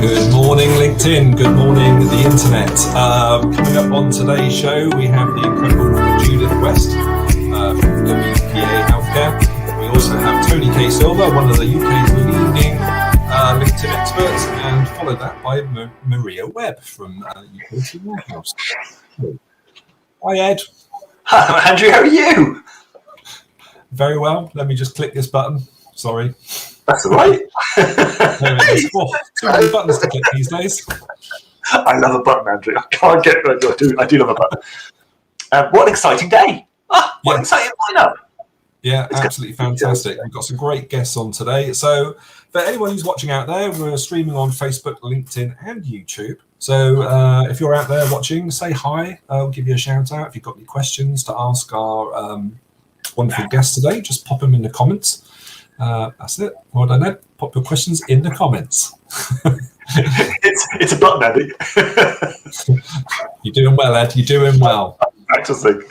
Good morning, LinkedIn. Good morning, the internet. Coming up on today's show, we have the incredible Judith West from WPA Healthcare. We also have Tony K. Silver, one of the UK's leading LinkedIn experts, and followed that by Maria Webb from Utility Warehouse. Hi, Ed. Hi, Andrew. How are you? Very well. Let me just click this button. Sorry. That's all right. Oh, too many buttons to click these days. I love a button, Andrew. I can't get it. I do love a button. What an exciting day. What an exciting lineup. Yeah, absolutely fantastic. We've got some great guests on today. So for anyone who's watching out there, we're streaming on Facebook, LinkedIn, and YouTube. So if you're out there watching, say hi. We'll give you a shout out. If you've got any questions to ask our wonderful guests today, just pop them in the comments. That's it. Well done, Ed. Pop your questions in the comments. it's a button, Andy. You're doing well, Ed. You're doing well. Practicing.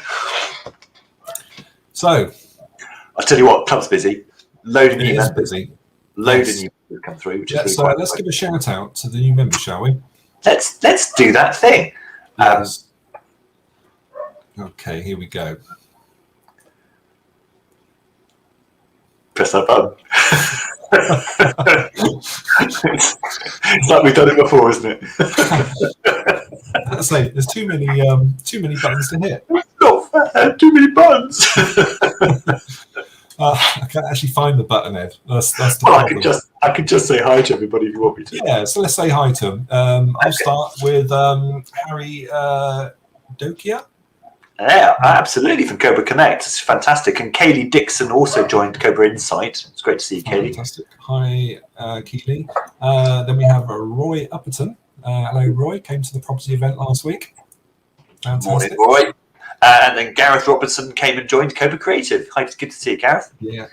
So, I'll tell you what, club's busy. Loading new members. Busy. Loading new members come through. Which is let's give a shout out to the new members, shall we? Let's do that thing. Yes. Okay, here we go. Press that button. It's like we've done it before, isn't it? Let's say there's too many buttons to hit. Too many buttons. I can't actually find the button, Ed. That's the problem. I could just say hi to everybody if you want me to. Yeah, so let's say hi to them. I'll start with Harry Dokia. Yeah, absolutely, from Cobra Connect. It's fantastic. And Kaylee Dixon also joined Cobra Insight. It's great to see you, Kaylee. Fantastic. Hi, Keely. Then we have Roy Upperton. Hello, Roy. Came to the property event last week. Fantastic. Morning, Roy. And then Gareth Robertson came and joined Cobra Creative. Hi, it's good to see you, Gareth. Yeah,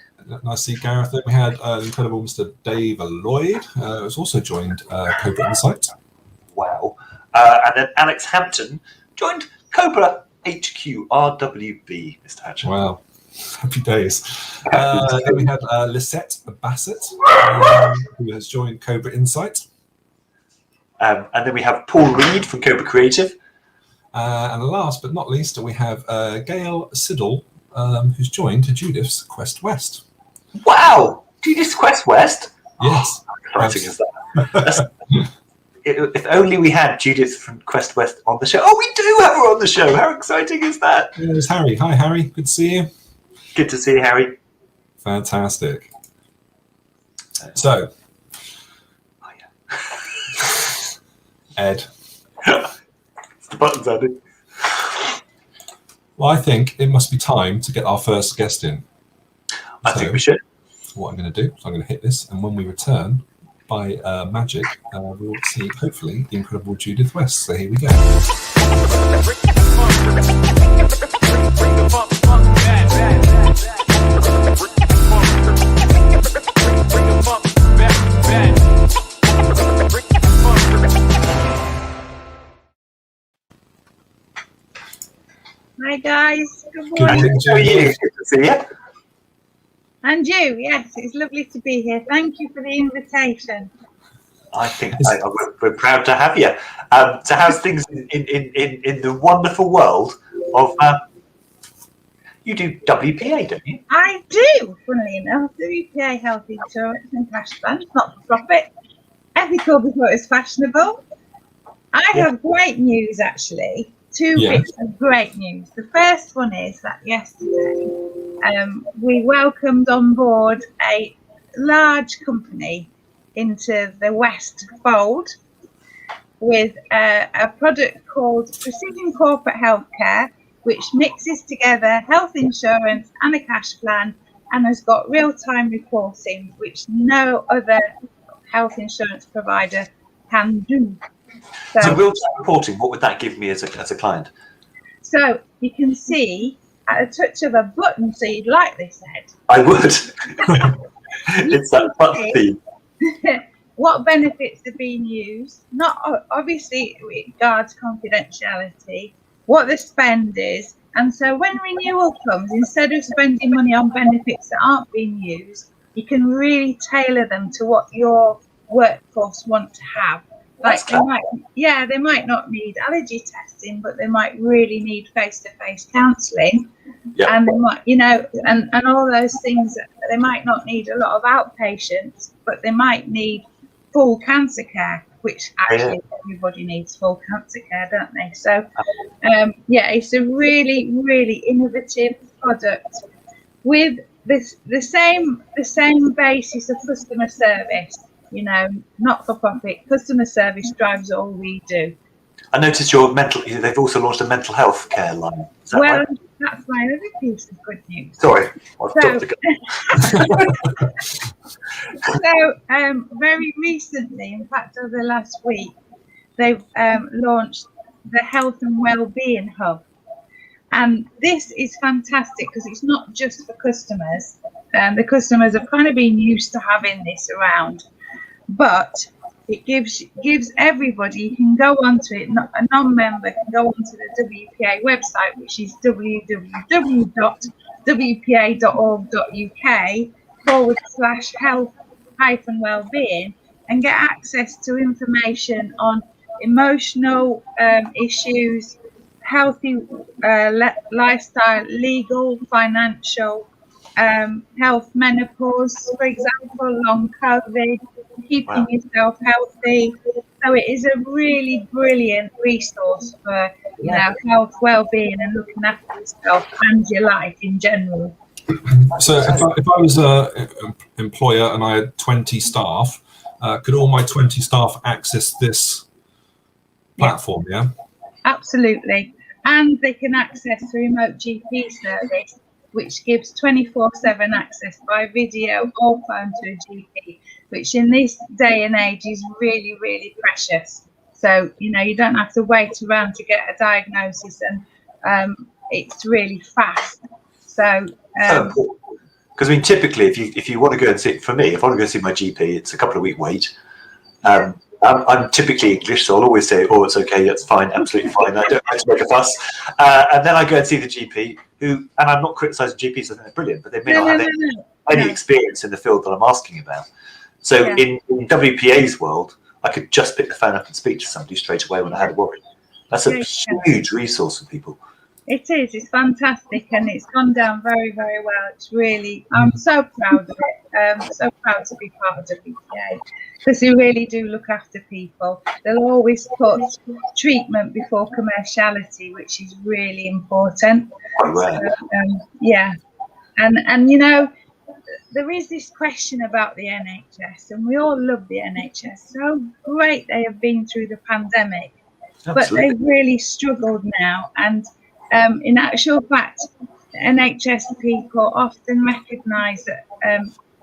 nice to see Gareth. Then we had incredible Mr. Dave Lloyd, who's also joined Cobra Insight. Wow. And then Alex Hampton joined Cobra HQ RWB, Mr. Hatcher. Wow, happy days. Then we had Lisette Bassett, who has joined Cobra Insight. And then we have Paul Reed from Cobra Creative. And last but not least, we have Gail Siddle, who's joined Judith's Quest West. Wow! Judith's Quest West? Yes. How exciting is that? If only we had Judith from Quest West on the show. Oh, we do have her on the show. How exciting is that? There's Harry. Hi, Harry. Good to see you. Good to see you, Harry. Fantastic. So, Ed. It's the buttons, Andy. Well, I think it must be time to get our first guest in. I think we should. What I'm going to do, so I'm going to hit this, and when we return, by magic, we'll see, hopefully, the incredible Judith West. So here we go. Hi guys, good morning. Good morning, Judith. Good to see you. And you, yes, it's lovely to be here. Thank you for the invitation. I think we're proud to have you. So how's things in the wonderful world of you do WPA, don't you? I do, funnily enough. WPA Health Insurance and Cash Plan, not for profit, ethical before it's fashionable. I have great news actually. Two bits of great news. The first one is that yesterday we welcomed on board a large company into the West fold with a product called Precision Corporate Healthcare, which mixes together health insurance and a cash plan and has got real-time reporting, which no other health insurance provider can do. So real-time reporting, what would that give me as a client? So you can see at a touch of a button, so you'd like this, Ed. I would. It's that button theme. What benefits are being used? Not obviously it guards confidentiality, what the spend is, and so when renewal comes, instead of spending money on benefits that aren't being used, you can really tailor them to what your workforce want to have. That's Like they might not need allergy testing, but they might really need face-to-face counselling. Yeah. And they might, and all those things. They might not need a lot of outpatients, but they might need full cancer care, which actually everybody needs full cancer care, don't they? So, it's a really, really innovative product with the same basis of customer service. Not for profit. Customer service drives all we do. I noticed they've also launched a mental health care line. Is that right? That's my other piece of good news. Sorry, I've jumped the gun. So, very recently, in fact, over the last week, they've launched the Health and Wellbeing Hub. And this is fantastic because it's not just for customers. The customers have kind of been used to having this around, but it gives everybody, you can go onto it, a non-member can go onto the WPA website, which is www.wpa.org.uk/health-wellbeing, and get access to information on emotional issues, healthy lifestyle, legal, financial, health, menopause, for example, long COVID, keeping yourself healthy. So it is a really brilliant resource for health, well-being, and looking after yourself and your life in general. So if I was an employer and I had 20 staff, could all my 20 staff access this platform? Yeah, absolutely. And they can access the remote GP service, which gives 24/7 access by video or phone to a GP, which in this day and age is really, really precious. So, you don't have to wait around to get a diagnosis, and it's really fast. So, because typically, if you want to go and see, for me, if I want to go see my GP, it's a couple of week wait. I'm typically English, so I'll always say, "Oh, it's okay, that's fine, absolutely fine. I don't have to make a fuss." And then I go and see the GP, and I'm not criticising GPs; I think they're brilliant, but they may not have any experience in the field that I'm asking about. So in WPA's world, I could just pick the phone up and speak to somebody straight away when I had a worry. That's a huge resource for people. It is. It's fantastic, and it's gone down very, very well. It's really, I'm so proud of it. So proud to be part of WPA, because they really do look after people. They'll always put treatment before commerciality, which is really important. Right. And there is this question about the NHS, and we all love the NHS. So great they have been through the pandemic, but they've really struggled now. And in actual fact, NHS people often recognise that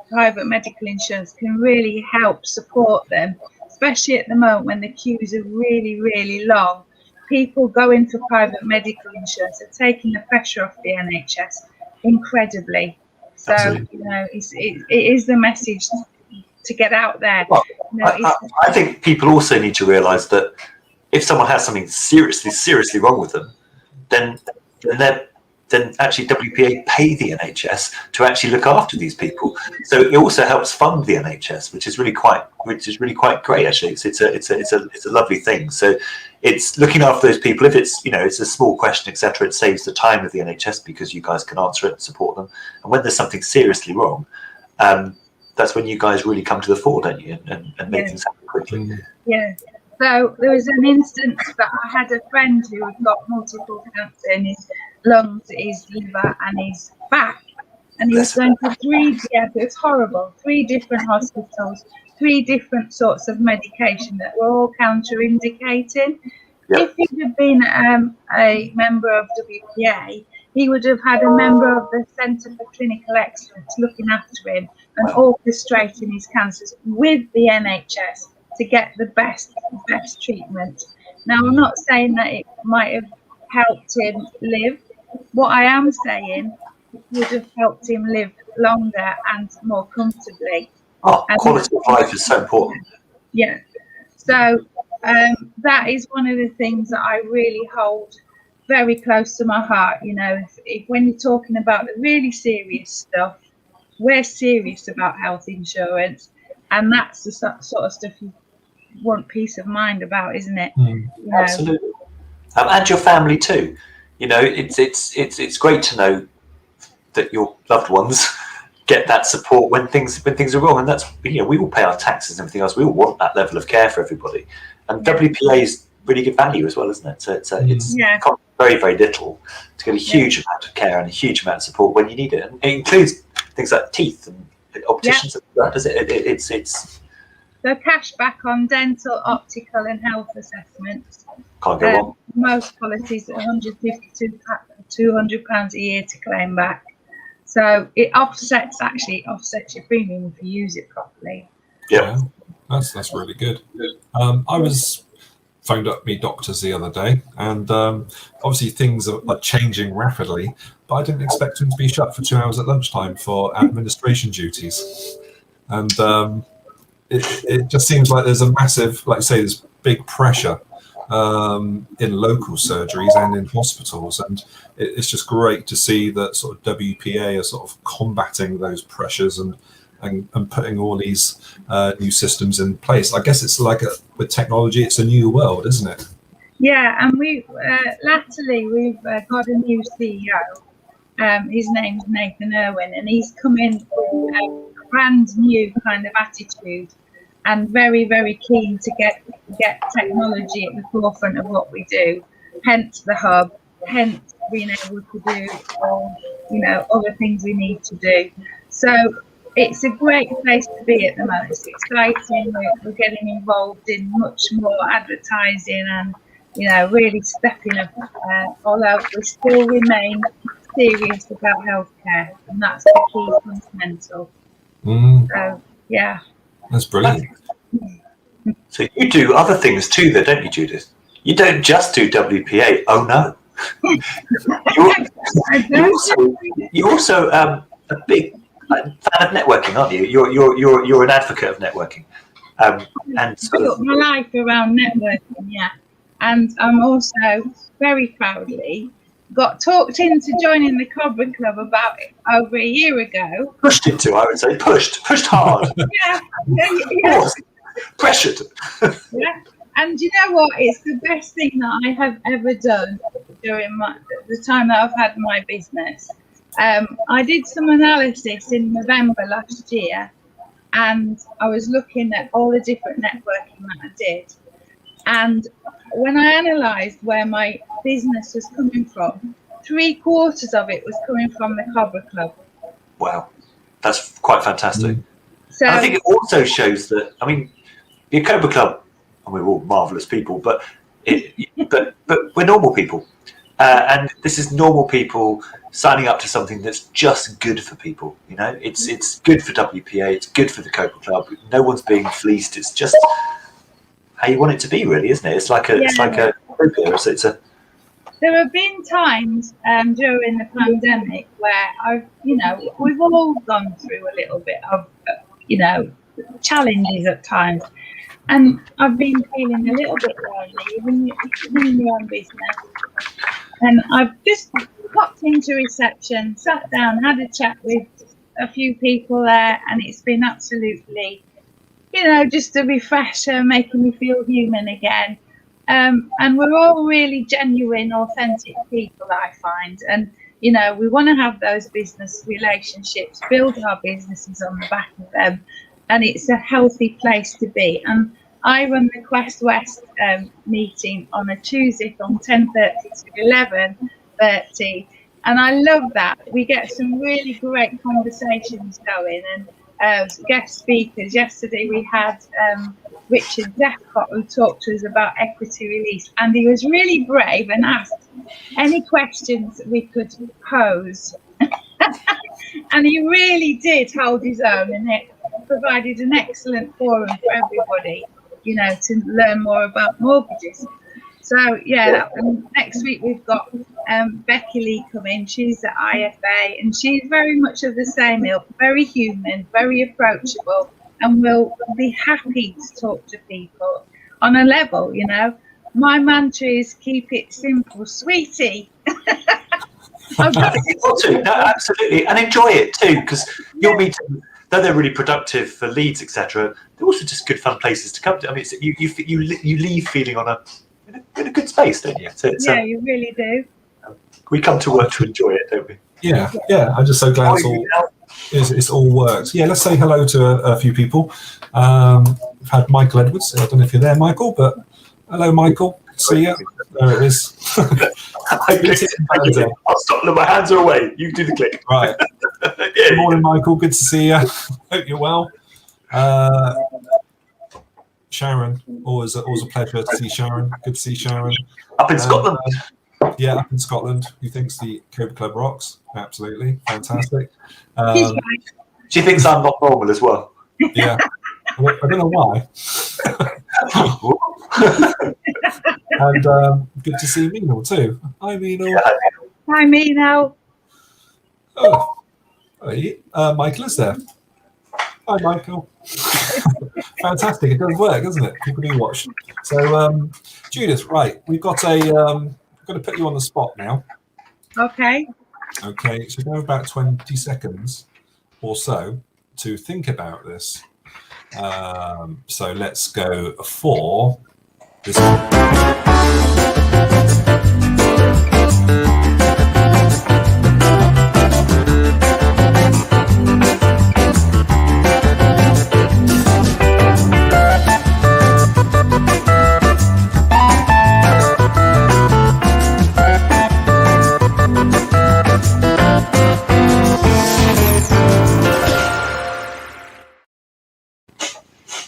private medical insurance can really help support them, especially at the moment when the queues are really, really long. People going for private medical insurance are taking the pressure off the NHS incredibly. So, it is the message to get out there. Well, I think people also need to realise that if someone has something seriously wrong with them, then actually WPA pay the NHS to actually look after these people. So it also helps fund the NHS, which is really quite great. Actually, it's a lovely thing. So it's looking after those people. If it's it's a small question, etc., it saves the time of the NHS because you guys can answer it and support them. And when there's something seriously wrong, that's when you guys really come to the fore, don't you, and make things happen quickly. Yeah. So there was an instance that I had a friend who had got multiple cancer in his lungs, his liver, and his back, and he was going to it's horrible, 3 different hospitals, 3 different sorts of medication that were all counterindicating. If he'd have been a member of WPA, he would have had a member of the Centre for Clinical Excellence looking after him and orchestrating his cancers with the NHS to get the best treatment. Now, I'm not saying that it might have helped him live. What I am saying, it would have helped him live longer and more comfortably. Quality of life is so important. Yeah. So that is one of the things that I really hold very close to my heart. If when you're talking about the really serious stuff, we're serious about health insurance. And that's the sort of stuff you want peace of mind about, isn't it? Absolutely. And your family too. You know, it's great to know that your loved ones get that support when things are wrong, and that's, you know, we all pay our taxes and everything else. We all want that level of care for everybody, and WPA is really good value as well, isn't it? So it's very, very little to get a huge amount of care and a huge amount of support when you need it, and it includes things like teeth and opticians. Does it? It's the cash back on dental, optical, and health assessments. Can't go wrong. Most policies are £150 to £200 a year to claim back. So it offsets your premium if you use it properly. Yeah, that's really good. I was phoned up me doctors the other day, and obviously things are changing rapidly, but I didn't expect them to be shut for 2 hours at lunchtime for administration duties. And it just seems like there's a massive, like you say, there's big pressure in local surgeries and in hospitals, and it's just great to see that sort of WPA are sort of combating those pressures and putting all these new systems in place. I guess it's like with technology, it's a new world, isn't it? Yeah, and we latterly we've got a new CEO. His name's Nathan Irwin, and he's come in with a brand new kind of attitude, and very, very keen to get technology at the forefront of what we do. Hence the hub, hence being able to do other things we need to do. So it's a great place to be at the moment. It's exciting. We're getting involved in much more advertising and, really stepping up. Although we still remain serious about healthcare, and that's the key fundamental. So, yeah. That's brilliant. So you do other things too, though, don't you, Judith? You don't just do WPA. Oh no. You're also a big fan of networking, aren't you? You're an advocate of networking. And sort of my life around networking, yeah. And I'm also very proudly got talked into joining the Cobra Club about over a year ago. Pushed into, I would say, pushed hard. Yeah. Pressured. Yeah. And you know what? It's the best thing that I have ever done during the time that I've had my business. I did some analysis in November last year, and I was looking at all the different networking that I did. And when I analysed where my business was coming from, 3/4 of it was coming from the Cobra Club. Wow, that's quite fantastic. So and I think it also shows that, I mean, the Cobra Club, and we're all marvellous people, but we're normal people. And this is normal people signing up to something that's just good for people. It's good for WPA, it's good for the Cobra Club. No one's being fleeced. It's just how you want it to be, really, isn't it? It's like a There have been times during the pandemic where we've all gone through a little bit of challenges at times, and I've been feeling a little bit lonely, even in my own business. And I've just popped into reception, sat down, had a chat with a few people there, and it's been absolutely, just a refresher, making me feel human again. And we're all really genuine, authentic people, I find. And, we want to have those business relationships, build our businesses on the back of them. And it's a healthy place to be. And I run the Quest West meeting on a Tuesday from 10:30 to 11:30. And I love that. We get some really great conversations going. And guest speakers. Yesterday we had Richard Deckott, who talked to us about equity release, and he was really brave and asked any questions we could pose. And he really did hold his own, and it provided an excellent forum for everybody, to learn more about mortgages. So next week we've got Becky Lee coming. She's at IFA, and she's very much of the same ilk, very human, very approachable, and will be happy to talk to people on a level. My mantra is keep it simple, sweetie. No, absolutely, and enjoy it too, because you'll meet they're really productive for leads, etc. They're also just good fun places to come to. I mean, you leave feeling in a good space, don't you? So you really do. We come to work to enjoy it, don't we? Yeah. I'm just so glad it's all worked. Yeah, let's say hello to a few people. We've had Michael Edwards. I don't know if you're there, Michael, but hello, Michael. Good to see you. There it is. I'll stop. My hands are away. You do the click. Right. Good morning, Michael. Good to see you. Hope you're well. Sharon, always a pleasure to see Sharon. Good to see Sharon. Up in Scotland. Yeah, up in Scotland. Who thinks the Cobra Club rocks? Absolutely. Fantastic. She thinks I'm not normal as well. Yeah. I don't know why. And good to see Mino too. Hi, Mino. Hi, Mino. Oh, Michael is there. Hi, Michael. Fantastic. It does work, doesn't it? People do watch. So, Judith, right, we've got to put you on the spot now. Okay. Okay, so go about 20 seconds or so to think about this. So let's go for this.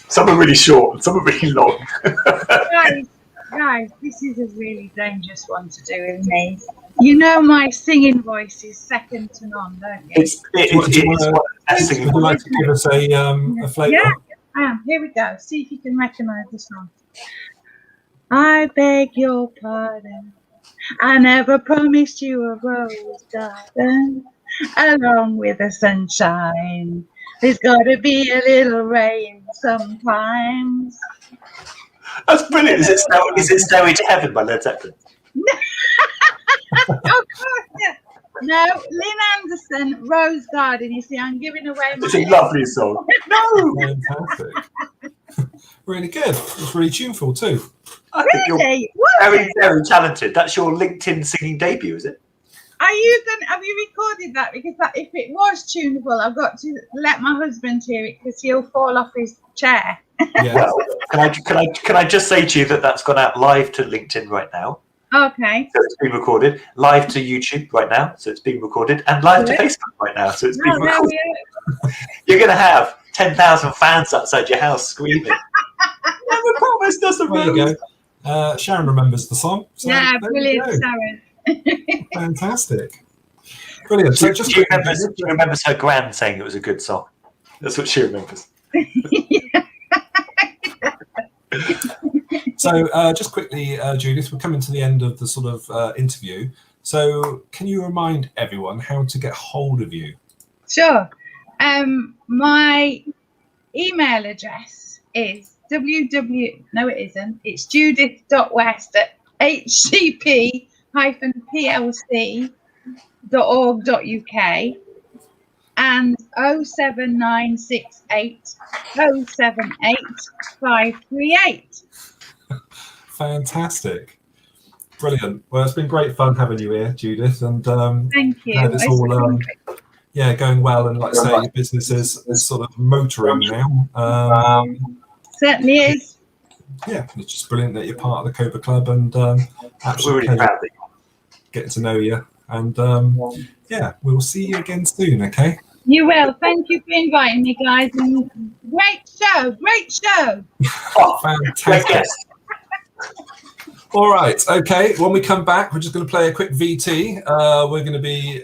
Some are really short and some are really long. guys, this is a really dangerous one to do with me. You know my singing voice is second to none, don't you? Would you like to give us a flavour? Yeah, I am. Here we go. See if you can recognise the song. I beg your pardon. I never promised you a rose garden along with the sunshine. There's got to be a little rain sometimes. That's brilliant. Is it Stairway to Heaven by Led Zeppelin? Of course, yeah. No, Lynn Anderson, Rose Garden. You see, I'm giving away my... It's a lovely song. No! Fantastic. Really good. It's really tuneful too. I think you're very, very talented. That's your LinkedIn singing debut, is it? Have you recorded that? Because if it was tunable, I've got to let my husband hear it because he'll fall off his chair. Yeah. Well, can I just say to you that that's gone out live to LinkedIn right now. Okay. So it's being recorded. Live to YouTube right now, so it's being recorded, and live to Facebook right now, so it's being recorded. You're going to have 10,000 fans outside your house screaming. Never promised us a rose. There you go. Sharon remembers the song. So yeah, brilliant, Sharon. Fantastic. Brilliant. So she remembers her gran saying it was a good song. That's what she remembers. So just quickly, Judith, we're coming to the end of the sort of interview. So can you remind everyone how to get hold of you? Sure. My email address is it's judith.west@hcp-plc.org.uk and 07968 078 538. Fantastic. Brilliant. Well, it's been great fun having you here, Judith. And thank you. It's all going well, and like I say, your business is sort of motoring now. Certainly is. Yeah, it's just brilliant that you're part of the Cobra Club, and absolutely really proud of you. Getting to know you, and we'll see you again soon. Okay. You will. Thank you for inviting me, guys. And great show. Oh, fantastic. All right. Okay. When we come back, we're just going to play a quick VT. We're going to be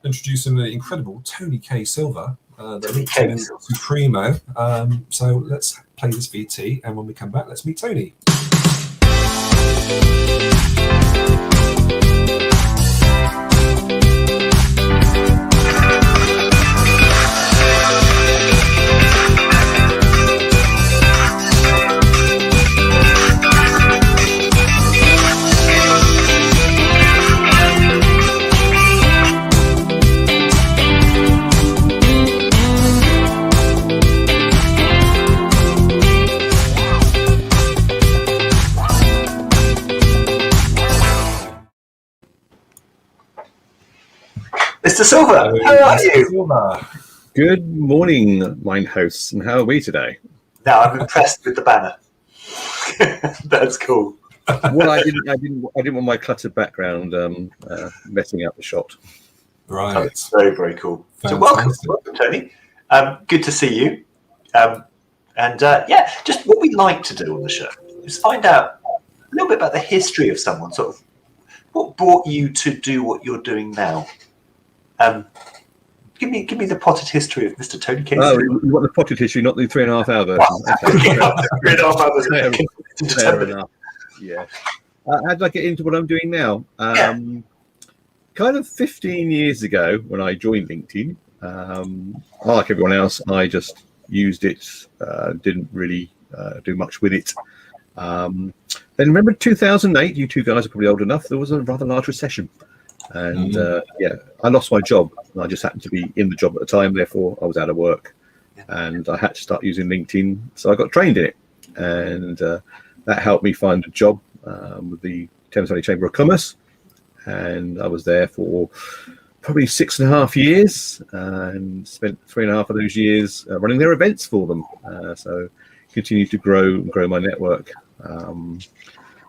introducing the incredible Tony K. Silver, the Supremo. So let's play this VT, and when we come back, let's meet Tony. Mr. Silver, how are you? Silver. Good morning, mine hosts, and how are we today? Now I'm impressed with the banner. That's cool. Well, I didn't want my cluttered background messing up the shot. Right. That's very, very cool. So Fantastic. welcome, Tony. Good to see you. Just what we like to do on the show is find out a little bit about the history of someone, sort of what brought you to do what you're doing now. Give me the potted history of Mr. Tony Casey. Oh, you want the potted history, not the 3.5 hour version. Fair enough. Yeah. How did I get into what I'm doing now? Kind of 15 years ago when I joined LinkedIn, like everyone else, I just used it, didn't really do much with it. Then remember 2008, you two guys are probably old enough, there was a rather large recession. And I lost my job. I just happened to be in the job at the time, therefore I was out of work. And I had to start using LinkedIn, so I got trained in it. And that helped me find a job with the Thames Valley Chamber of Commerce. And I was there for probably 6.5 years and spent 3.5 of those years running their events for them. So continued to grow my network.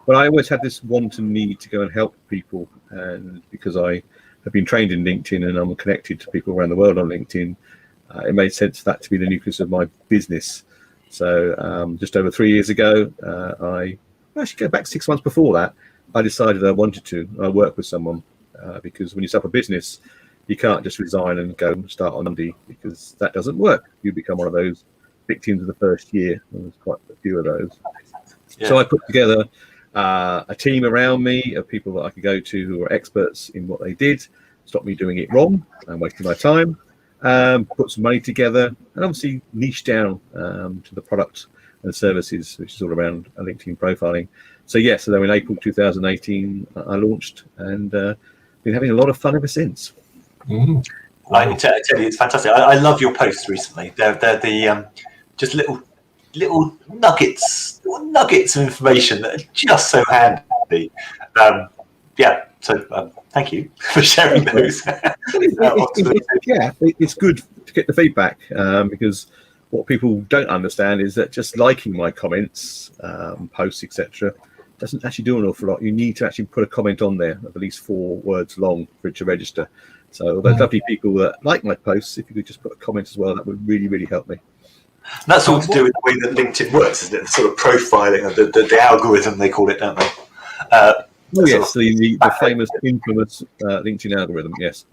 But I always had this want and need to go and help people. And because I have been trained in LinkedIn and I'm connected to people around the world on LinkedIn, it made sense for that to be the nucleus of my business. So just over 3 years ago, I actually go back 6 months before that, I decided I wanted to work with someone because when you set up a business, you can't just resign and go and start on Monday because that doesn't work. You become one of those victims of the first year. And there's quite a few of those. Yeah. So I put together a team around me of people that I could go to who were experts in what they did, stop me doing it wrong and wasting my time, put some money together, and obviously niche down to the product and services, which is all around LinkedIn profiling. So then in April 2018, I launched and been having a lot of fun ever since. Mm. I tell you, it's fantastic. I love your posts recently. They're the just little nuggets of information that are just so handy. So thank you for sharing those. It's good to get the feedback because what people don't understand is that just liking my comments, posts, etc., doesn't actually do an awful lot. You need to actually put a comment on there of at least 4 words long for it to register. So those lovely people that like my posts, if you could just put a comment as well, that would really, really help me. And that's all to do with the way that LinkedIn works, isn't it? The sort of profiling of the algorithm, they call it, don't they? Yes, the famous, infamous LinkedIn algorithm, yes.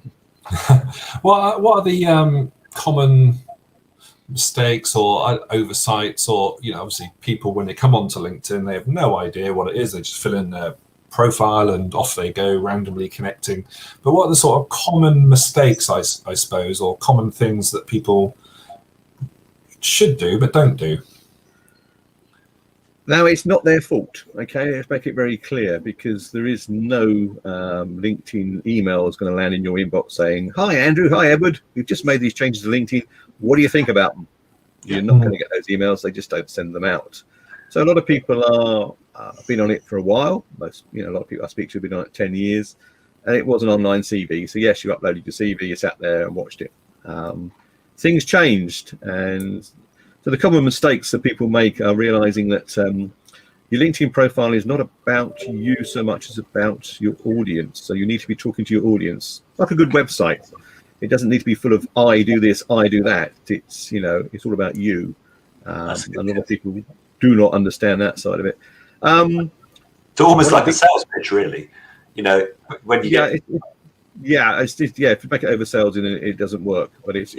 What are the common mistakes or oversights, or obviously people when they come onto LinkedIn, they have no idea what it is. They just fill in their profile and off they go, randomly connecting. But what are the sort of common mistakes, I suppose, or common things that people should do but don't do? Now, it's not their fault, okay? Let's make it very clear, because there is no LinkedIn email that's going to land in your inbox saying, "Hi, Andrew. Hi, Edward. We've just made these changes to LinkedIn. What do you think about them?" You're not going to get those emails. They just don't send them out. So a lot of people are been on it for a while. A lot of people I speak to have been on it 10 years, and it was an online CV. So yes, you uploaded your CV, you sat there and watched it. Things changed, and so the common mistakes that people make are realizing that your LinkedIn profile is not about you so much as about your audience. So you need to be talking to your audience, like a good website. It doesn't need to be full of "I do this, I do that." It's it's all about you. A lot of people do not understand that side of it. So almost like a sales pitch, really. When you get it's just, if you make it over sales, it doesn't work. But it's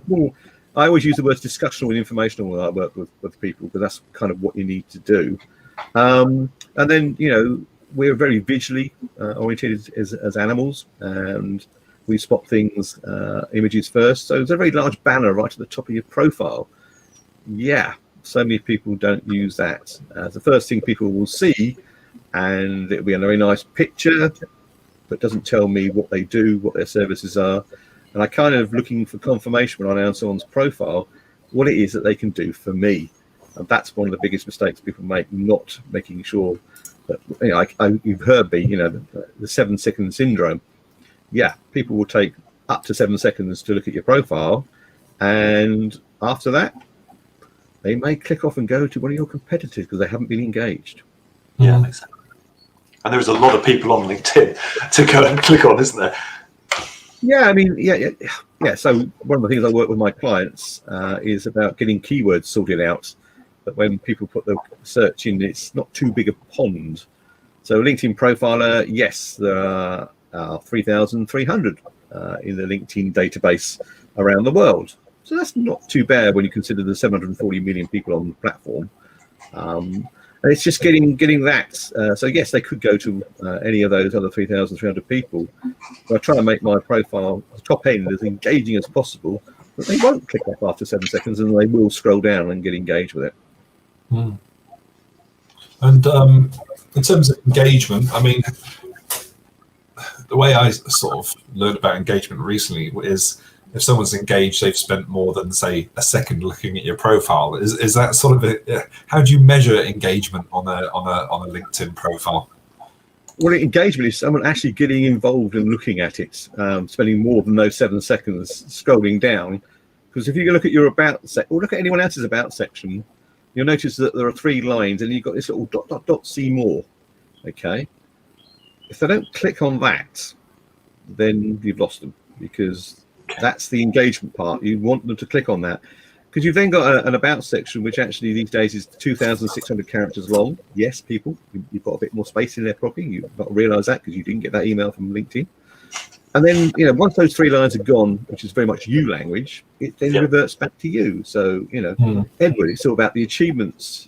more. I always use the words discussional and informational when I work with people, because that's kind of what you need to do. And then we're very visually oriented as animals, and we spot things, images first. So there's a very large banner right at the top of your profile. Yeah, so many people don't use that. The first thing people will see, and it'll be a very nice picture, but doesn't tell me what they do, what their services are. And I kind of looking for confirmation when I know someone's profile, what it is that they can do for me. And that's one of the biggest mistakes people make, not making sure that, you've heard me, the 7-second syndrome. Yeah, people will take up to 7 seconds to look at your profile, and after that, they may click off and go to one of your competitors because they haven't been engaged. Yeah, makes sense. And there's a lot of people on LinkedIn to go and click on, isn't there? Yeah, I mean, yeah. So one of the things I work with my clients is about getting keywords sorted out. That when people put the search in, it's not too big a pond. So LinkedIn Profiler, yes, there are 3,300 in the LinkedIn database around the world. So that's not too bad when you consider the 740 million people on the platform. And it's just getting that. So yes, they could go to any of those other 3,300 people. But I try to make my profile top end as engaging as possible. But they won't click off after 7 seconds, and they will scroll down and get engaged with it. And in terms of engagement, I mean, the way I sort of learned about engagement recently is if someone's engaged, they've spent more than, say, a second looking at your profile. Is that sort of how do you measure engagement on a LinkedIn profile? Well, engagement is someone actually getting involved and looking at it, spending more than those 7 seconds scrolling down. Because if you look at your about section, or look at anyone else's about section, you'll notice that there are 3 lines, and you've got this little ... see more. Okay, if they don't click on that, then you've lost them, because that's the engagement part. You want them to click on that, because you've then got an about section, which actually these days is 2,600 characters long. Yes, people, you've got a bit more space in there probably. You've got to realise that because you didn't get that email from LinkedIn. And then, once those 3 lines are gone, which is very much you language, it then reverts back to you. So, Edward, it's all about the achievements,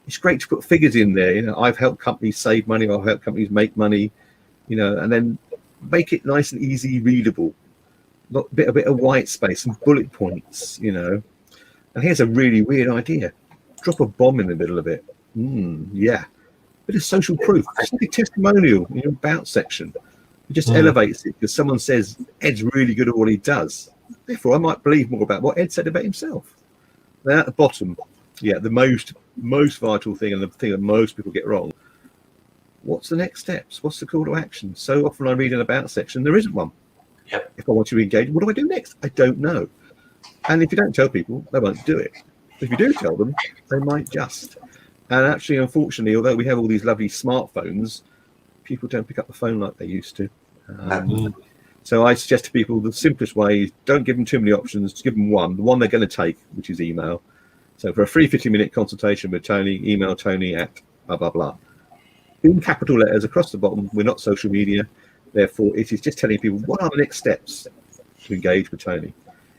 it's great to put figures in there. I've helped companies save money, I've helped companies make money, and then make it nice and easy readable. A bit of white space and bullet points, And here's a really weird idea. Drop a bomb in the middle of it. Yeah. Bit of social proof. Just like a testimonial in your about section. It just elevates it because someone says Ed's really good at what he does. Therefore, I might believe more about what Ed said about himself. Then at the bottom, the most vital thing, and the thing that most people get wrong, what's the next steps? What's the call to action? So often I read an about section, there isn't one. Yep. If I want you to engage, what do I do next? I don't know. And if you don't tell people, they won't do it. If you do tell them, they might just. And actually, unfortunately, although we have all these lovely smartphones, people don't pick up the phone like they used to. So I suggest to people the simplest way is don't give them too many options, just give them one, the one they're going to take, which is email. So for a free 50-minute consultation with Tony, email Tony at blah, blah, blah. In capital letters across the bottom, we're not social media. Therefore, it is just telling people what are the next steps to engage with Tony.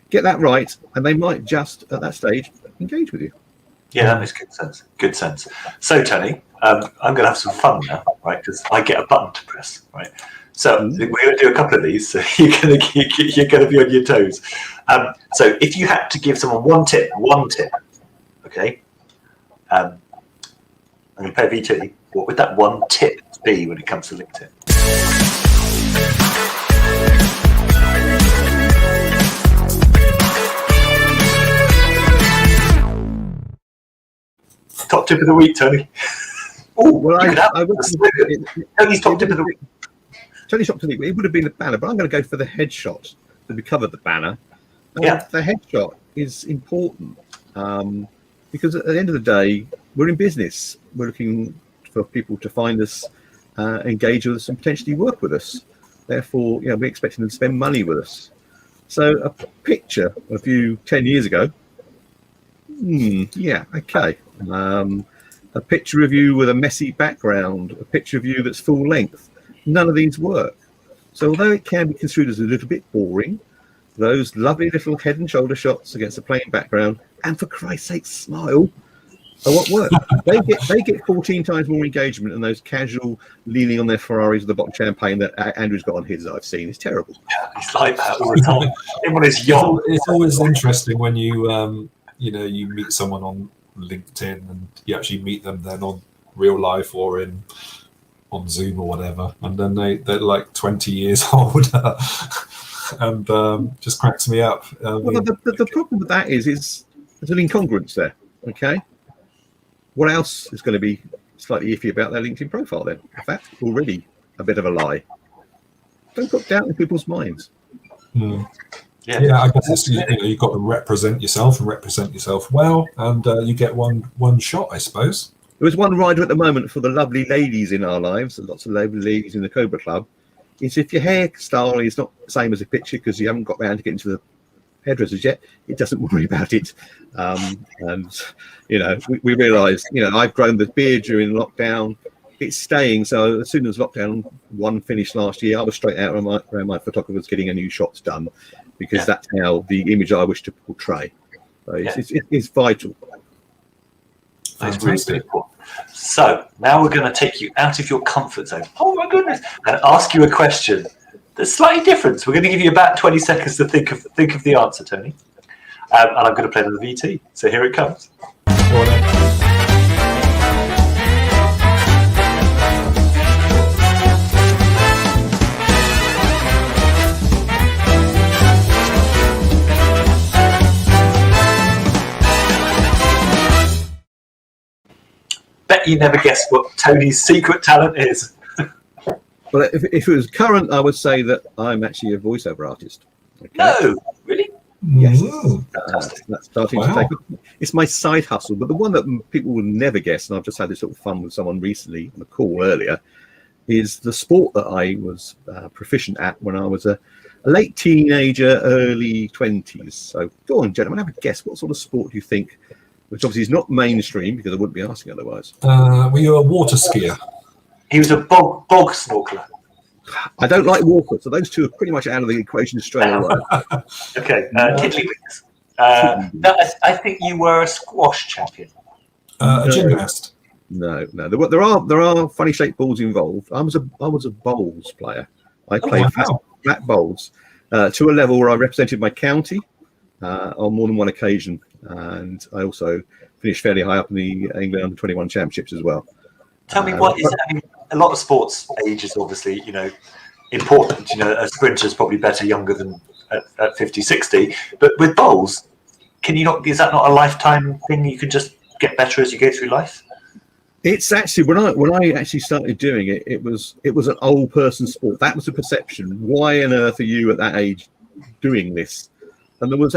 Get that right, and they might just, at that stage, engage with you. Yeah, that makes good sense. Good sense. So, Tony, I'm going to have some fun now, right? Because I get a button to press, right? So we're going to do a couple of these. So you're going to be on your toes. So if you had to give someone one tip, okay? I'm going to play VT. What would that one tip be when it comes to LinkedIn? Top tip of the week, Tony. Oh, well, Tony's top tip of the week. Tony's top tip of the week. It would have been the banner, but I'm going to go for the headshot. So we covered the banner. The headshot is important because at the end of the day, we're in business. We're looking for people to find us, engage with us, and potentially work with us. Therefore, we're expecting them to spend money with us. So a picture of you 10 years ago. Okay. A picture of you with a messy background, a picture of you that's full length. None of these work. So although it can be construed as a little bit boring, those lovely little head and shoulder shots against a plain background, and for Christ's sake, smile, are what work. They get 14 times more engagement than those casual leaning on their Ferraris with a bottle of champagne that Andrew's got on his that I've seen. It's terrible. Yeah, it's like that all the time. Him on his yacht. It's always interesting when you you meet someone on LinkedIn and you actually meet them then on real life or on Zoom or whatever, and then they're like 20 years older, and just cracks me up. Well, the problem with that is there's an incongruence there. Okay, what else is going to be slightly iffy about their LinkedIn profile then? If that's already a bit of a lie, don't put doubt in people's minds. Yeah, I guess it's, you've got to represent yourself and represent yourself well, and you get one shot, I suppose. There is one rider at the moment for the lovely ladies in our lives, and lots of lovely ladies in the Cobra Club. Is if your hairstyle is not the same as a picture because you haven't got round to get into the hairdressers yet, it doesn't worry about it. And we realised, I've grown the beard during lockdown. It's staying. So as soon as lockdown 1 finished last year, I was straight out around my photographers getting a new shots done, because that's how the image I wish to portray. So it's vital. That's really, really important. So now we're going to take you out of your comfort zone. Oh my goodness! And ask you a question that's slightly different. We're going to give you about 20 seconds to think of the answer, Tony. And I'm going to play the VT. So here it comes. Bet you never guessed what Tony's secret talent is. Well, if it was current, I would say that I'm actually a voiceover artist. Okay? No, really? Yes. That's starting to take up. It's my side hustle, but the one that people will never guess, and I've just had this sort of fun with someone recently on a call earlier, is the sport that I was proficient at when I was a late teenager, early 20s. So go on, gentlemen, have a guess. What sort of sport do you think? Which obviously is not mainstream, because I wouldn't be asking otherwise. Were you a water skier? He was a bog snorkeler. I don't like water, so those two are pretty much out of the equation straight away. Okay, tiddlywinks. No, I think you were a squash champion. A gymnast. No. There are funny shaped balls involved. I was a bowls player. I played flat bowls to a level where I represented my county on more than one occasion, and I also finished fairly high up in the England Under-21 Championships as well. Tell me, what is? I mean, a lot of sports age is obviously important. A sprinter's probably better younger than at 50, 60. But with bowls, can you not? Is that not a lifetime thing? You can just get better as you go through life. It's actually when I actually started doing it, it was an old person sport. That was the perception. Why on earth are you at that age doing this? And there was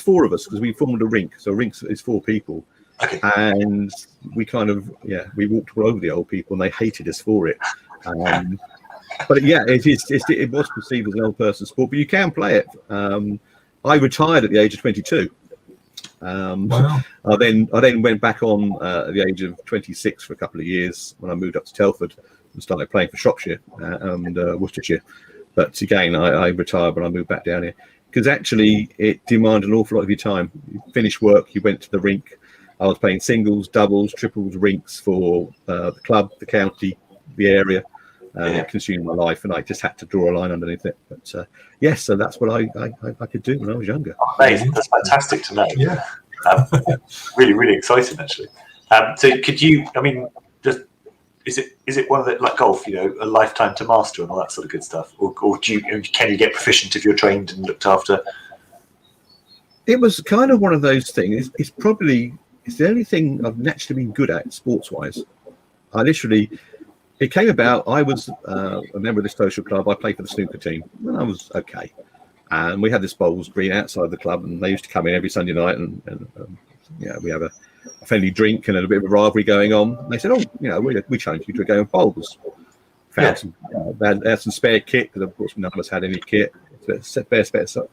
four of us, because we formed a rink. So a rink is 4 people. Okay. And we we walked all over the old people, and they hated us for it. But it was perceived as an old person sport, but you can play it. I retired at the age of 22. Wow. I then went back on at the age of 26 for a couple of years when I moved up to Telford and started playing for Shropshire and Worcestershire. But again, I retired when I moved back down here, because actually it demanded an awful lot of your time. You finished work, you went to the rink. I was playing singles, doubles, triples, rinks for the club, the county, the area. It consumed my life, and I just had to draw a line underneath it. But so that's what I could do when I was younger. Amazing! That's fantastic to know. Yeah, really, really exciting actually. So could you? I mean, just is it one of the, like golf? A lifetime to master and all that sort of good stuff, or can you get proficient if you're trained and looked after? It was kind of one of those things. It's the only thing I've naturally been good at sports-wise. It came about, I was a member of this social club. I played for the snooker team, and I was okay. And we had this bowls green outside the club, and they used to come in every Sunday night, and we have a friendly drink and a bit of a rivalry going on. And they said, we challenge you to a game of bowls. They had some spare kit, because of course none of us had any kit. Spare stuff.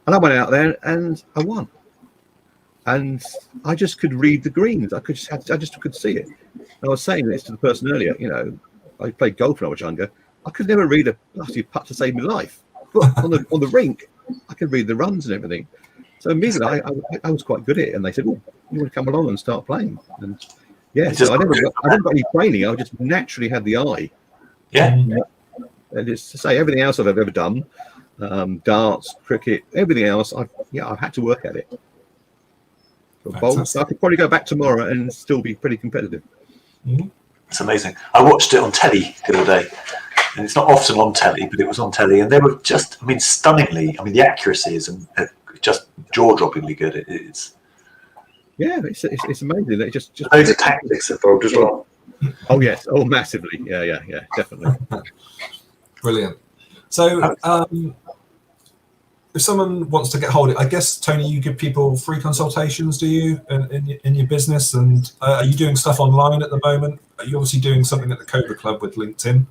And I went out there and I won. And I just could read the greens. I just could see it. And I was saying this to the person earlier. I played golf when I was younger. I could never read a bloody putt to save my life. But on the rink, I could read the runs and everything. So immediately, I was quite good at it. And they said, "Oh, you want to come along and start playing?" And so I never got any training. I just naturally had the eye. Yeah. And it's to say, everything else I've ever done, darts, cricket, everything else, I've had to work at it. Bowls, I could probably go back tomorrow and still be pretty competitive. It's amazing. I watched it on telly the other day, and it's not often on telly, but it was on telly, and they were just, stunningly. The accuracy is just jaw-droppingly good. It's amazing. It just loads of tactics involved as well. Oh yes, massively. Yeah, definitely. Brilliant. So if someone wants to get hold of it, I guess, Tony, you give people free consultations, do you, in your business? And are you doing stuff online at the moment? Are you obviously doing something at the Cobra Club with LinkedIn?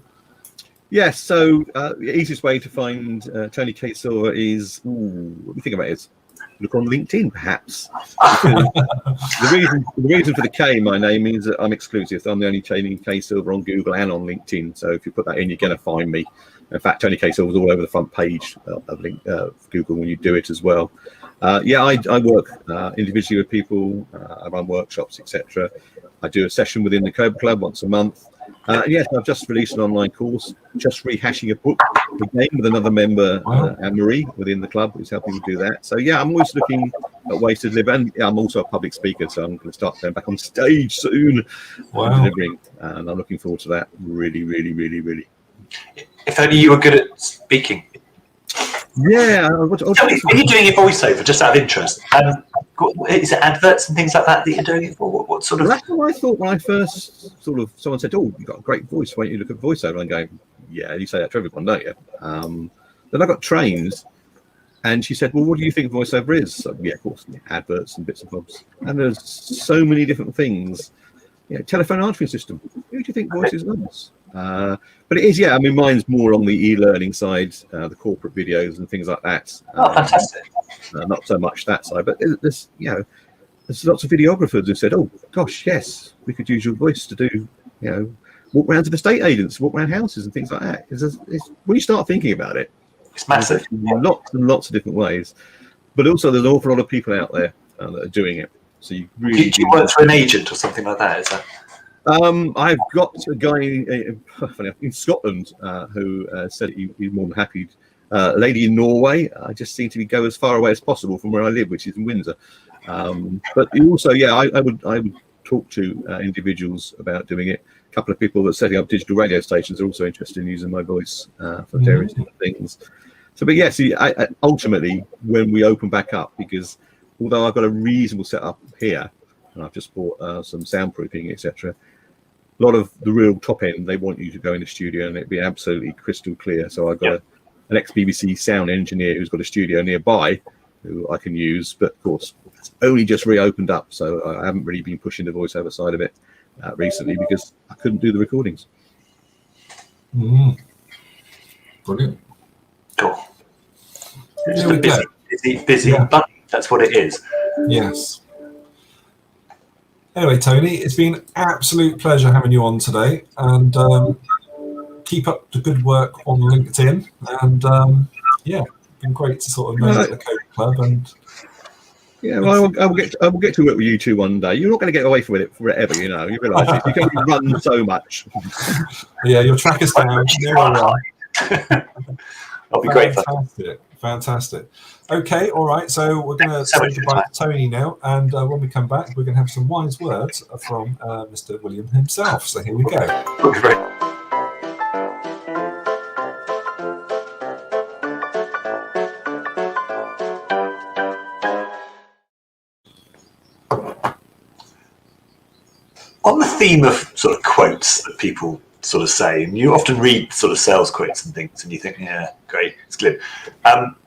Yes, so the easiest way to find Tony K. Silver is, what do you think about it? Look on LinkedIn, perhaps. the reason for the K in my name means that I'm exclusive. I'm the only Tony K. Silver on Google and on LinkedIn. So if you put that in, you're going to find me. In fact, Tony K. Silver is all over the front page of Google when you do it as well. I work individually with people. I run workshops, etc. I do a session within the Cobra Club once a month. Yes, I've just released an online course, just rehashing a book again with another member, Anne-Marie, within the club, who's helping me do that. So yeah, I'm always looking at ways to deliver, and I'm also a public speaker, so I'm going to start going back on stage soon, delivering, and I'm looking forward to that. Really, really, really, really. If only you were good at speaking. Yeah. Are you doing your voiceover just out of interest? Is it adverts and things like that you're doing it for? What sort of? That's what I thought when I first someone said, "Oh, you've got a great voice. Why don't you look at voiceover?" I'm going, "Yeah, you say that to everyone, don't you?" Then I got trained, and she said, "Well, what do you think voiceover is?" So, yeah, of course, adverts and bits and bobs. And there's so many different things. Telephone answering system. Who do you think voices is? But it is, I mean, mine's more on the e-learning side, the corporate videos and things like that. Fantastic. Not so much that side, but there's lots of videographers who said, "Oh gosh, yes, we could use your voice to do, walk around to the estate agents, walk around houses and things like that." It's when you start thinking about it, it's massive. Lots and lots of different ways, but also there's an awful lot of people out there that are doing it. So you really do you work for an agent or something like that? Is that? I've got a guy in Scotland who said he's more than happy. A lady in Norway. I just seem to go as far away as possible from where I live, which is in Windsor. But also, I would talk to individuals about doing it. A couple of people that are setting up digital radio stations are also interested in using my voice for various different things. So, but yeah, see, ultimately, when we open back up, because although I've got a reasonable setup here, and I've just bought some soundproofing, etc., a lot of the real top end, they want you to go in the studio and it be absolutely crystal clear. So I've got an ex-BBC sound engineer who's got a studio nearby who I can use, but of course it's only just reopened up, so I haven't really been pushing the voiceover side of it recently because I couldn't do the recordings. Brilliant. Cool. Just a busy bunny. That's what it is. Yes. Anyway, Tony, it's been an absolute pleasure having you on today, and keep up the good work on LinkedIn. And it's been great to sort of know the Cobra Club. And well, I will get to work with you two one day. You're not going to get away from it forever, you realise you can only run so much. Yeah, you'll track us down. I'll be grateful. Fantastic. Okay, all right. So we're going to say goodbye to Tony now, and when we come back, we're going to have some wise words from Mr. William himself. So here we go. On the theme of sort of quotes that people sort of say, and you often read sort of sales quotes and things, and you think, yeah, great, it's glib.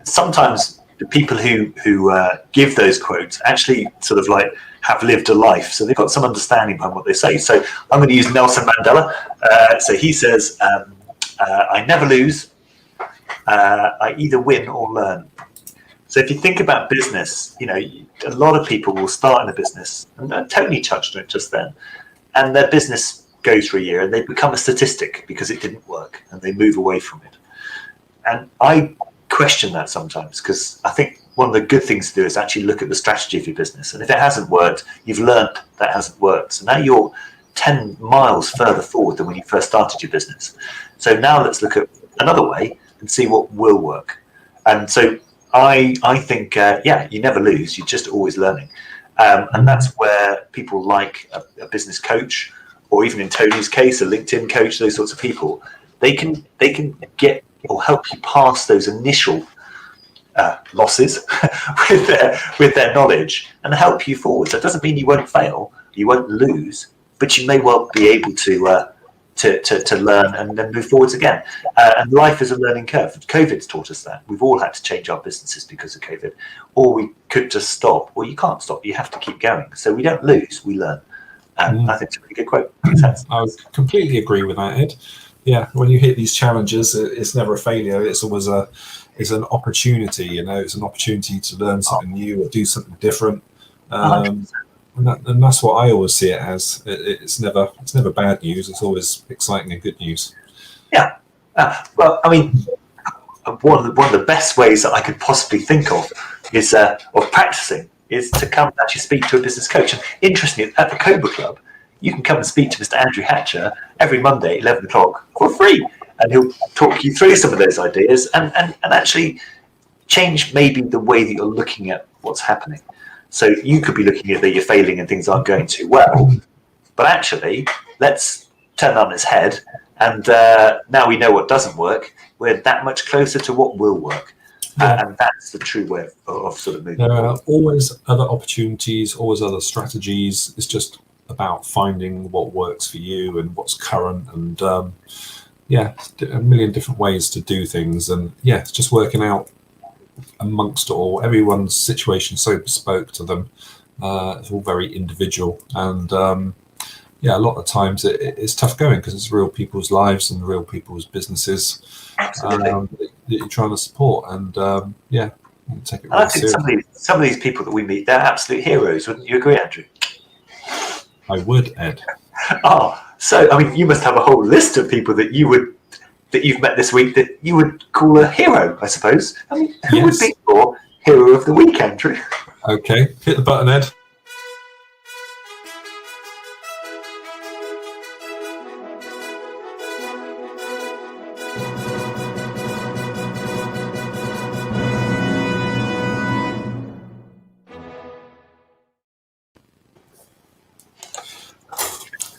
Sometimes the people who give those quotes actually sort of like have lived a life, so they've got some understanding behind what they say. So I'm going to use Nelson Mandela. So he says, "I never lose. I either win or learn." So if you think about business, a lot of people will start in a business, and Tony touched on it just then, and their business goes for a year and they become a statistic because it didn't work and they move away from it. And I question that sometimes, because I think one of the good things to do is actually look at the strategy of your business. And if it hasn't worked, you've learned that hasn't worked. So now you're 10 miles further forward than when you first started your business. So now let's look at another way and see what will work. And so I think, you never lose. You're just always learning. And that's where people like a business coach, or even in Tony's case, a LinkedIn coach, those sorts of people, they can get or help you pass those initial losses with their knowledge and help you forward. That doesn't mean you won't fail, you won't lose, but you may well be able to to learn and then move forwards again. And life is a learning curve. COVID's taught us that. We've all had to change our businesses because of COVID, or we could just stop. Well, you can't stop. You have to keep going. So we don't lose, we learn. And I think it's a really good quote. Makes sense. I would completely agree with that, Ed. Yeah, when you hit these challenges, it's never a failure. It's always it's an opportunity. You know, it's an opportunity to learn something new or do something different. And that's what I always see it as. It's never bad news. It's always exciting and good news. Yeah. Well, I mean, one of the best ways that I could possibly think of is of practicing is to come and actually speak to a business coach. And interestingly, at the Cobra Club, you can come and speak to Mr. Andrew Hatcher every Monday, 11 o'clock, for free, and he'll talk you through some of those ideas and actually change maybe the way that you're looking at what's happening. So you could be looking at that you're failing and things aren't going too well, but actually, let's turn that on its head. And now we know what doesn't work. We're that much closer to what will work. Yeah. And that's the true way of sort of moving. There are always other opportunities, always other strategies. It's just about finding what works for you and what's current. And a million different ways to do things. And yeah, it's just working out amongst it all. Everyone's situation is so bespoke to them. It's all very individual. And a lot of times it's tough going because it's real people's lives and real people's businesses that you're trying to support. And take it really I think some of these people that we meet, they're absolute heroes. Wouldn't you agree, Andrew? I would, Ed. So I mean, you must have a whole list of people that you've met this week that you would call a hero, I suppose. I mean, who would be your hero of the week, Andrew? Okay, hit the button, Ed.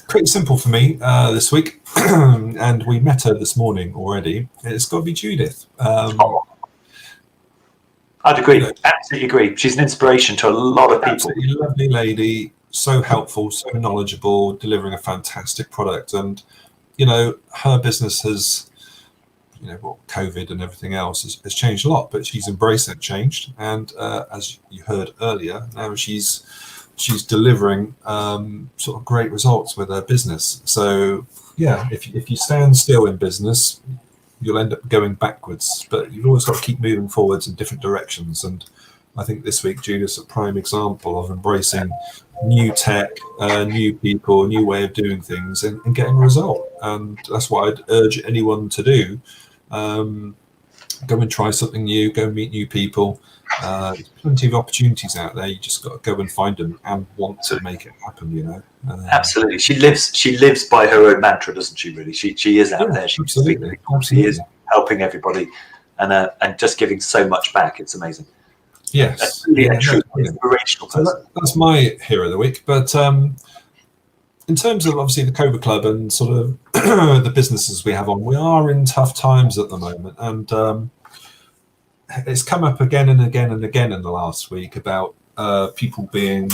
Pretty simple for me this week, and we met her this morning already. It's got to be Judith. I'd agree. Absolutely agree. She's an inspiration to a lot of people. Absolutely lovely lady, so helpful, so knowledgeable, delivering a fantastic product. And her business has, COVID and everything else has changed a lot, but she's embraced that change. And as you heard earlier, now she's delivering sort of great results with her business. So yeah, if you stand still in business, you'll end up going backwards, but you've always got to keep moving forwards in different directions. And I think this week Judith's a prime example of embracing new tech, new people, new way of doing things and getting a result. And that's what I'd urge anyone to do. Go and try something new, go and meet new people. There's plenty of opportunities out there. You just got to go and find them and want to make it happen. Absolutely, she lives by her own mantra, doesn't she? Really, she is out there. She is helping everybody, and just giving so much back. It's amazing. Yes, a true inspirational person. That's my hero of the week. But in terms of obviously the Cobra Club and sort of the businesses we have on, we are in tough times at the moment, and it's come up again and again and again in the last week about people being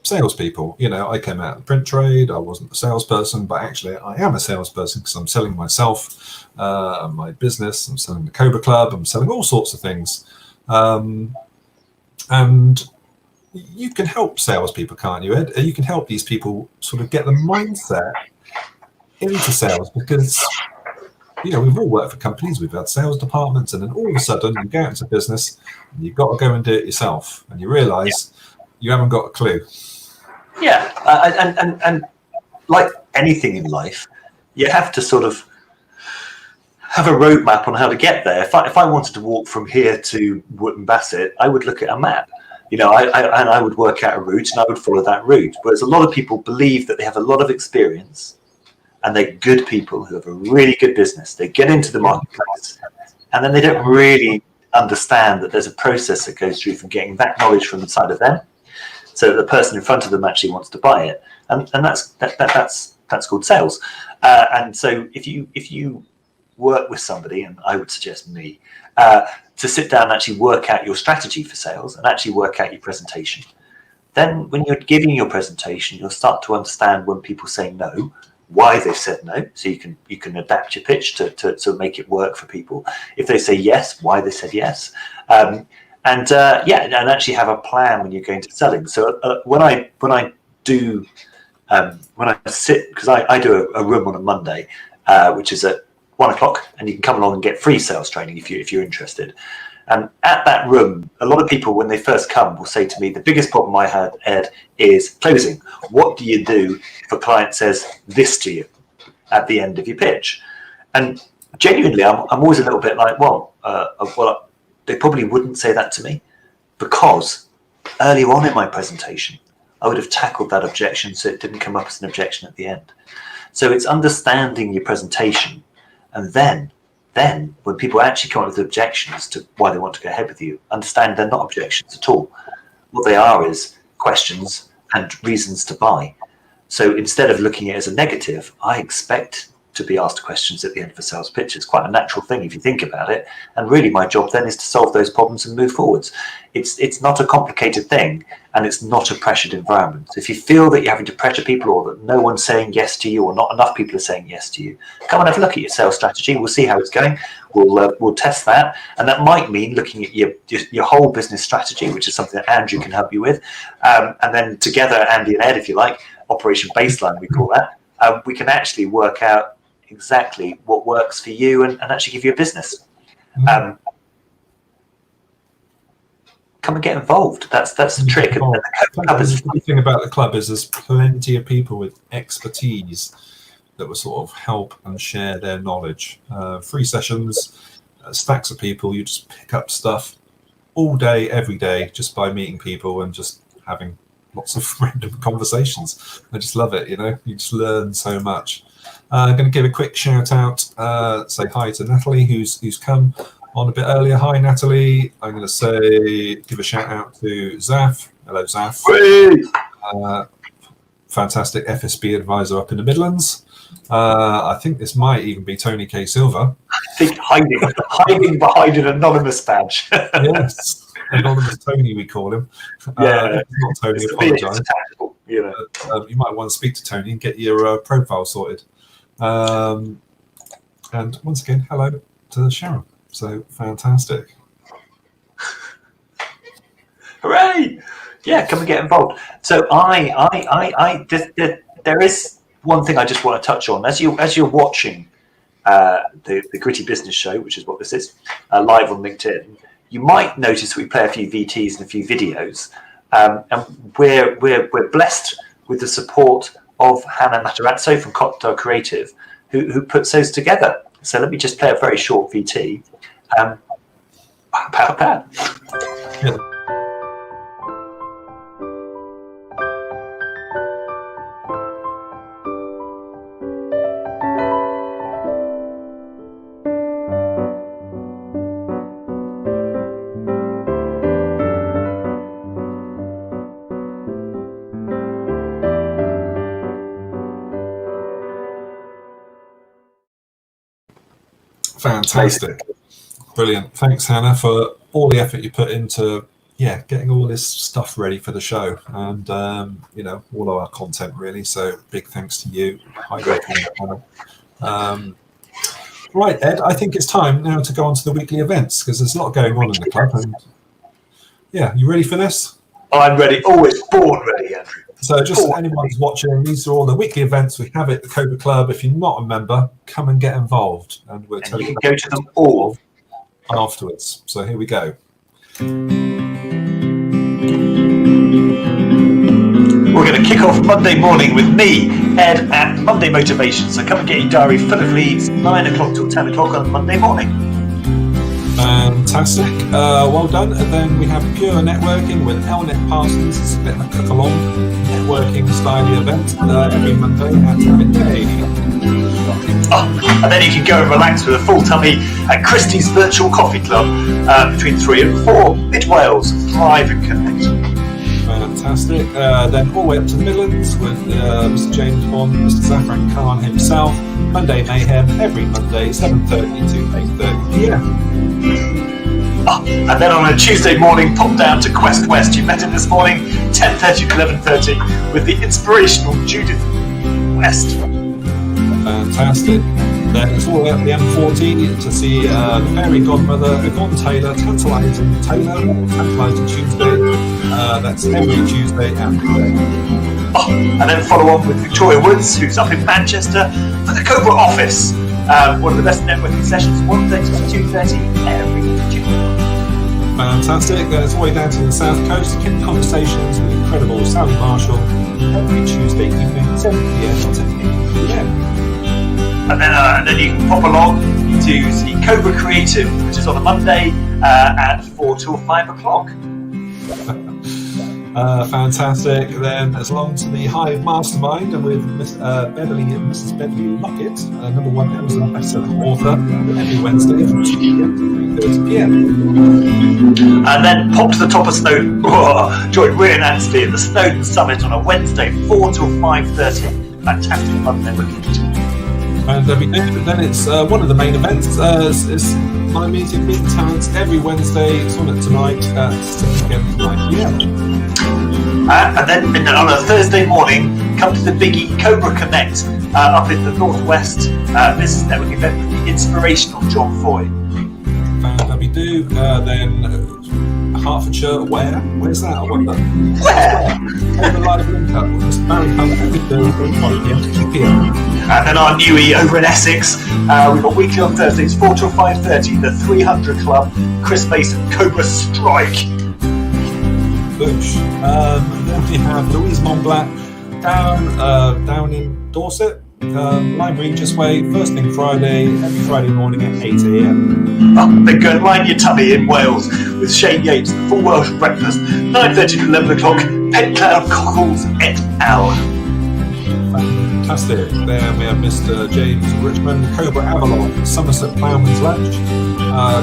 salespeople. I came out of the print trade. I wasn't a salesperson, but actually I am a salesperson because I'm selling myself, my business. I'm selling the Cobra Club. I'm selling all sorts of things. And you can help salespeople, can't you, Ed? You can help these people sort of get the mindset into sales because we've all worked for companies, we've had sales departments, and then all of a sudden you go into business and you've got to go and do it yourself, and you realise you haven't got a clue. Yeah, and like anything in life, you have to sort of have a roadmap on how to get there. If I wanted to walk from here to Wootton Bassett, I would look at a map. I would work out a route and I would follow that route. Whereas a lot of people believe that they have a lot of experience and they're good people who have a really good business. They get into the marketplace and then they don't really understand that there's a process that goes through from getting that knowledge from inside of them, so that the person in front of them actually wants to buy it. And that's called sales. And so if you work with somebody, and I would suggest me, to sit down and actually work out your strategy for sales and actually work out your presentation. Then when you're giving your presentation, you'll start to understand when people say no why they've said no, so you can adapt your pitch to make it work for people. If they say yes, why they said yes, and actually have a plan when you're going to selling. So when I sit, because I do a room on a Monday, which is at 1 o'clock, and you can come along and get free sales training if you're interested. And at that room, a lot of people, when they first come, will say to me, the biggest problem I had, Ed, is closing. What do you do if a client says this to you at the end of your pitch? And genuinely, I'm always a little bit like, well, they probably wouldn't say that to me, because earlier on in my presentation, I would have tackled that objection so it didn't come up as an objection at the end. So it's understanding your presentation, and then when people actually come up with objections to why they want to go ahead with you, understand they're not objections at all. What they are is questions and reasons to buy. So instead of looking at it as a negative, I expect to be asked questions at the end of a sales pitch. It's quite a natural thing if you think about it. And really my job then is to solve those problems and move forwards. It's not a complicated thing, and it's not a pressured environment. So if you feel that you're having to pressure people, or that no one's saying yes to you, or not enough people are saying yes to you, come and have a look at your sales strategy. We'll see how it's going. We'll test that. And that might mean looking at your whole business strategy, which is something that Andrew can help you with. And then together, Andy and Ed, if you like, Operation Baseline, we call that, we can actually work out exactly what works for you and actually give you a business. Come and get involved. That's the trick. And the thing about the club is there's plenty of people with expertise that will sort of help and share their knowledge. Free sessions, stacks of people. You just pick up stuff all day, every day, just by meeting people and just having lots of random conversations. I just love it. You just learn so much. I'm going to give a quick shout out, say hi to Natalie, who's come on a bit earlier. Hi, Natalie. I'm going to give a shout out to Zaf. Hello, Zaf. Fantastic FSB advisor up in the Midlands. I think this might even be Tony K. Silver. I think hiding behind an anonymous badge. Yes, anonymous Tony, we call him. Yeah, not Tony. Apologise. You might want to speak to Tony and get your profile sorted. And once again, hello to Sharon. So fantastic. Hooray! Yeah, come and get involved. So there is one thing I just want to touch on. As you're watching the Gritty Business Show, which is what this is, live on LinkedIn, you might notice we play a few VTs and a few videos, and we're blessed with the support of Hannah Matarazzo from Cocktail Creative, who puts those together. So let me just play a very short VT about that. Yeah. Fantastic. Brilliant. Thanks, Hannah, for all the effort you put into getting all this stuff ready for the show, and all of our content really. So big thanks to you. Right, Ed, I think it's time now to go on to the weekly events, because there's a lot going on in the club. And you ready for this? I'm ready. Always born ready, Andrew. So just anyone who's watching, these are all the weekly events we have at the Cobra Club. If you're not a member, come and get involved, and we'll tell you can go to them all afterwards. So here we go. We're going to kick off Monday morning with me, Ed, at Monday Motivation. So come and get your diary full of leads, 9 o'clock till 10 o'clock on Monday morning. Fantastic. Well done. And then we have Pure Networking with Elnet Parsons. It's a bit of a cook-along networking style event every Monday at midday. And then you can go and relax with a full tummy at Christie's Virtual Coffee Club between 3 and 4. Mid Wales, Thrive and Connect. Fantastic. Then all the way up to the Midlands with Mr. James Bond, Mr. Zafran Khan himself. Monday Mayhem every Monday, 7:30 to 8:30 p.m. And then on a Tuesday morning, pop down to Quest West. You met him this morning, 10:30 to 11:30, with the inspirational Judith West. Fantastic. Then it's all about the M40 to see the fairy godmother, Yvonne Taylor, Tantalising Taylor, or Tantalising Tuesday. That's every Tuesday at midday. Oh, and then follow on with Victoria Woods, who's up in Manchester for the Cobra office. One of the best networking sessions, 1:30 to 2:30 every Tuesday. Fantastic. Then it's all the way down to the south coast. Keep conversations with the incredible Sally Marshall every Tuesday evening, 7 p.m. to 8 p.m. And then you can pop along to see Cobra Creative, which is on a Monday at 4 till 5 o'clock. Fantastic. Then, as long to the Hive Mastermind and with Mrs. Beverly Lockett, number one Amazon bestseller author, every Wednesday from 2 p.m. to 3:30 p.m. And then pop to the top of Snowdon. Join Ray and Anstey at the Snowdon Summit on a Wednesday, 4 till 5:30. Fantastic fun networking. And then it's one of the main events. It's my music, Meet the Talents, every Wednesday. It's on it tonight at 7 p.m. to 9 p.m. And then on a Thursday morning, come to the Biggie Cobra Connect up in the Northwest Business Network event with the inspirational John Foy. Then Hertfordshire, where's that? I wonder. Where? Over live link up with Mr. Barry Hunt every Thursday, 5 p.m. to 2 p.m. And then our newie over in Essex, we've got weekly on Thursdays, 4 till 5:30, the 300 Club, Chris Mason, Cobra Strike. Bush. Then we have Louise Montblanc down in Dorset, Lime Regis Way, first thing Friday, every Friday morning at 8 a.m. Oh, then go and line your tummy in Wales with Shane Yates, the full Welsh breakfast, 9:30 to 11 o'clock, Pentcloud Cockles et al. Fantastic. Then we have Mr. James Richmond, Cobra Avalon, Somerset Ploughman's Lunch.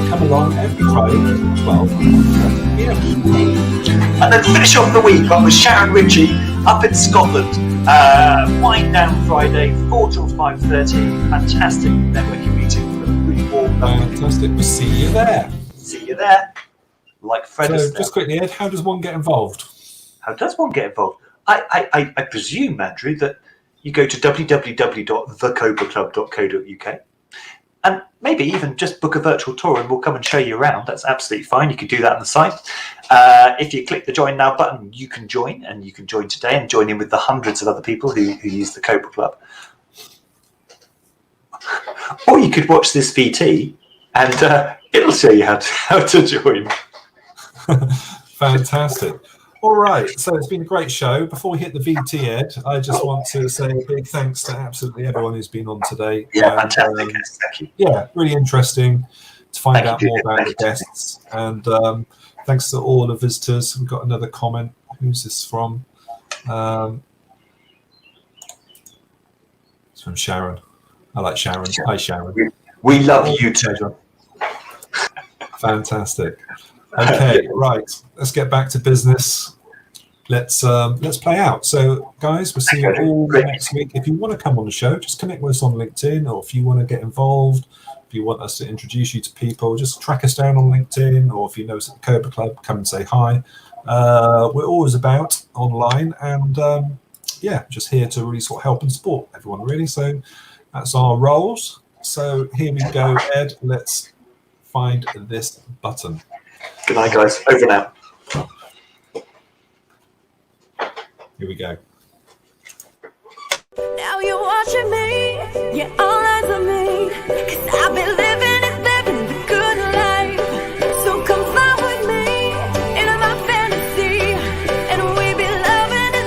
Come along every Friday at 12 p.m. And then finish off the week with Sharon Ritchie up in Scotland. Wind Down Friday, 4 till 5:30. Fantastic networking meeting with a really warm. Fantastic. We'll see you there. See you there. Like Fred. So, just quickly, Ed, how does one get involved? How does one get involved? I presume, Andrew, that you go to www.thecobraclub.co.uk and maybe even just book a virtual tour and we'll come and show you around. That's absolutely fine. You can do that on the site. If you click the Join Now button, you can join, and you can join today and join in with the hundreds of other people who use the Cobra Club. Or you could watch this VT and it'll show you how to join. Fantastic. All right, so it's been a great show. Before we hit the VT, Ed, I just want to say a big thanks to absolutely everyone who's been on today. Yeah, fantastic. Thank you. Yeah, really interesting to find out more about the guests. And thanks to all the visitors. We've got another comment. Who's this from? It's from Sharon. I like Sharon. Hi, Sharon. We love you too. Fantastic. Okay, right. Let's get back to business. Let's play out. So, guys, we'll see you all next week. If you want to come on the show, just connect with us on LinkedIn, or if you want to get involved, if you want us to introduce you to people, just track us down on LinkedIn, or if you know us at the Cobra Club, come and say hi. We're always about online, and just here to really sort of help and support everyone, really. So that's our roles. So here we go, Ed. Let's find this button. Good night, guys. Over now. Here we go. Now you're watching me, yeah, all eyes on me, 'cause I've been living the good life. So come fly with me into my fantasy, and we be loving the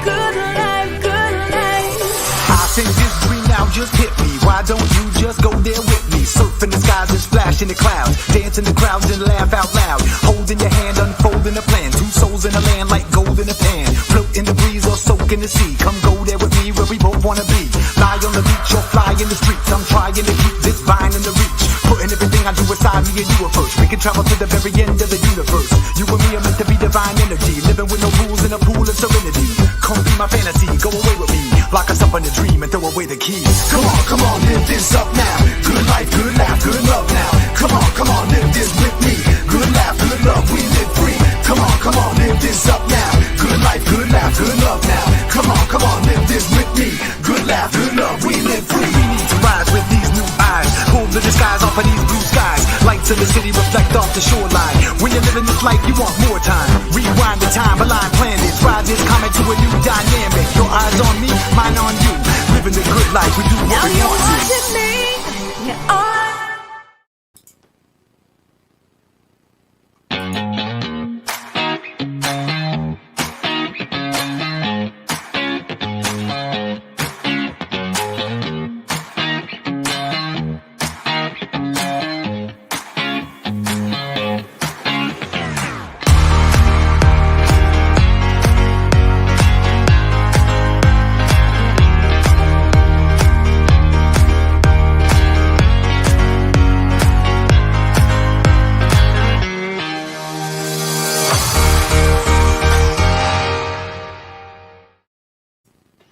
good life, good life. I think this dream now just hit me. Why don't you just go there with me? Surf in the skies and splash in the clouds, dance in the crowds and laugh out loud. Holding your hand, unfolding a plan. Two souls in a land like gold in a pan. Float in the breeze or soak in the sea. Come go there with me where we both wanna be. Lie on the beach or fly in the streets. I'm trying to keep this vine in the reach. Putting everything I do aside, me and you are first. We can travel to the very end of the universe. You and me are meant to be divine energy. Living with no rules in a pool of serenity. Come be my fantasy, go away with me. Lock us up in a dream and throw away the keys. Come on, live this up now. Good life, good laugh, good love now. Come on, live this with me. Good laugh, good love, we live free. Come on, live this up now. Good life, good laugh, good love now. Come on, live this with me. Good laugh, good love, we live free. in the city reflect off the shoreline. When you're living this life, you want more time. Rewind the time, align planets. Rises coming to a new dynamic. Your eyes on me, mine on you. Living the good life, we do what Now we you're want to. watching me. You're